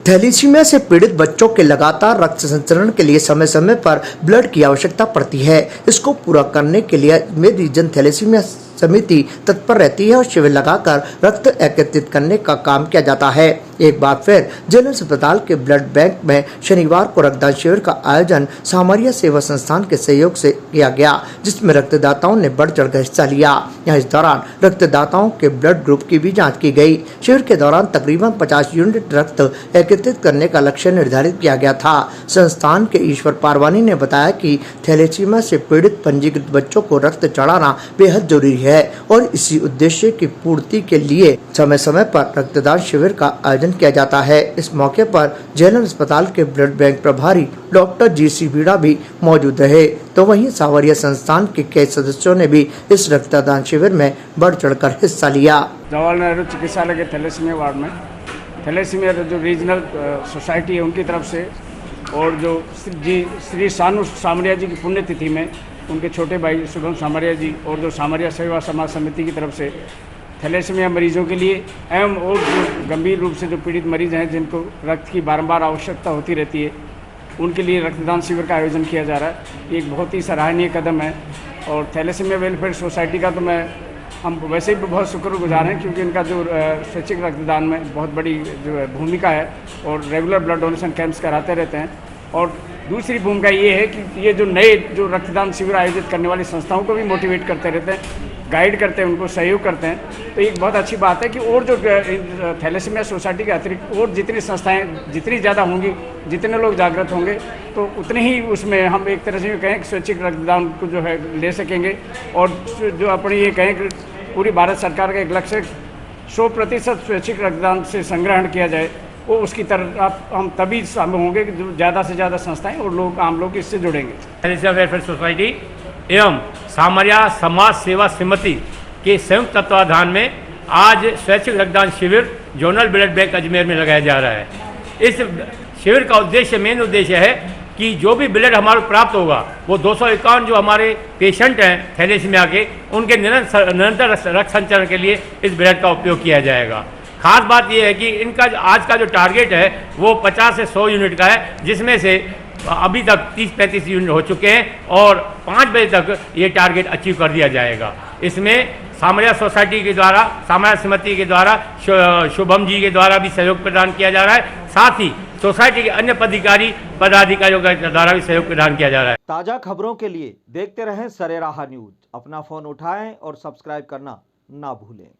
Thalassemia से पीड़ित बच्चों के लगातार रक्त संचरण के लिए समय समय पर ब्लड की आवश्यकता पड़ती है। इसको पूरा करने के लिए मेरी जन थैलीसीमिया समिति तत्पर रहती है और शिविर लगाकर रक्त एकत्रित करने का काम किया जाता है। एक बार फिर जिला अस्पताल के ब्लड बैंक में शनिवार को रक्तदान शिविर का आयोजन सामरिया सेवा संस्थान के सहयोग से किया गया, जिसमें रक्तदाताओं ने बढ़ चढ़कर हिस्सा लिया। यहाँ इस दौरान रक्तदाताओं के ब्लड ग्रुप की भी जाँच की गयी। शिविर के दौरान तकरीबन 50 यूनिट रक्त एकत्रित करने का लक्ष्य निर्धारित किया गया था। संस्थान के ईश्वर पारवानी ने बताया कि थैलेसीमिया से पीड़ित पंजीकृत बच्चों को रक्त चढ़ाना बेहद जरूरी है और इसी उद्देश्य की पूर्ति के लिए समय समय पर रक्तदान शिविर का आयोजन किया जाता है। इस मौके पर जनरल अस्पताल के ब्लड बैंक प्रभारी डॉक्टर जी.सी. बीड़ा भी मौजूद रहे, तो वहीं सावरिया संस्थान के कई सदस्यों ने भी इस रक्तदान शिविर में बढ़ चढ़कर हिस्सा लिया। जवाहरलाल नेहरू चिकित्सालय के थैलेसीमिया वार्ड में थैलेसीमिया जो रीजनल सोसाइटी है उनकी तरफ से और जो श्री सानू सामरिया जी की पुण्यतिथि में उनके छोटे भाई शुभम सामरिया जी और जो सामरिया सेवा समाज समिति की तरफ से थैलेसीमिया मरीजों के लिए एवं और जो गंभीर रूप से जो पीड़ित मरीज हैं जिनको रक्त की बारंबार आवश्यकता होती रहती है, उनके लिए रक्तदान शिविर का आयोजन किया जा रहा है। एक बहुत ही सराहनीय कदम है और थैलेसीमिया वेलफेयर सोसाइटी का तो हम वैसे भी बहुत शुक्रगुजार हैं, क्योंकि इनका जो स्वैच्छिक रक्तदान में बहुत बड़ी जो है भूमिका है और रेगुलर ब्लड डोनेशन कैंप्स कराते रहते हैं। और दूसरी भूमिका ये है कि ये जो नए जो रक्तदान शिविर आयोजित करने वाली संस्थाओं को भी मोटिवेट करते रहते हैं, गाइड करते हैं, उनको सहयोग करते हैं। तो एक बहुत अच्छी बात है कि और जो थैलेसीमिया सोसाइटी के अतिरिक्त और जितनी संस्थाएं जितनी ज़्यादा होंगी, जितने लोग जागृत होंगे, तो उतने ही उसमें हम एक तरह से कहें कि स्वैच्छिक रक्तदान को जो है ले सकेंगे। और जो अपनी ये कहें कि पूरी भारत सरकार का एक लक्ष्य 100% स्वैच्छिक रक्तदान से संग्रहण किया जाए, वो उसकी तरफ हम तभी शामिल होंगे कि जो ज़्यादा से ज़्यादा संस्थाएं और लोग आम लोग इससे जुड़ेंगे। थैलेसीमिया वेलफेयर सोसाइटी एवं सामरिया समाज सेवा समिति के संयुक्त तत्वाधान में आज स्वैच्छिक रक्तदान शिविर जोनल ब्लड बैंक अजमेर में लगाया जा रहा है। इस शिविर का मेन उद्देश्य है कि जो भी ब्लड हमारे प्राप्त होगा वो 251 जो हमारे पेशेंट हैं थैलेसीमिया के, उनके निरंतर रक्त संचरण के लिए इस ब्लड का उपयोग किया जाएगा। खास बात यह है कि इनका आज का जो टारगेट है वो 50 से 100 यूनिट का है, जिसमें से अभी तक 30-35 यूनिट हो चुके हैं और 5 बजे तक ये टारगेट अचीव कर दिया जाएगा। इसमें सामरिया सोसाइटी के द्वारा, सामरिया समिति के द्वारा, शुभम जी के द्वारा भी सहयोग प्रदान किया जा रहा है। साथ ही सोसाइटी के अन्य पदाधिकारियों के द्वारा भी सहयोग प्रदान किया जा रहा है। ताज़ा खबरों के लिए देखते रहें सरेराह न्यूज। अपना फ़ोन उठाएं और सब्सक्राइब करना ना भूलें।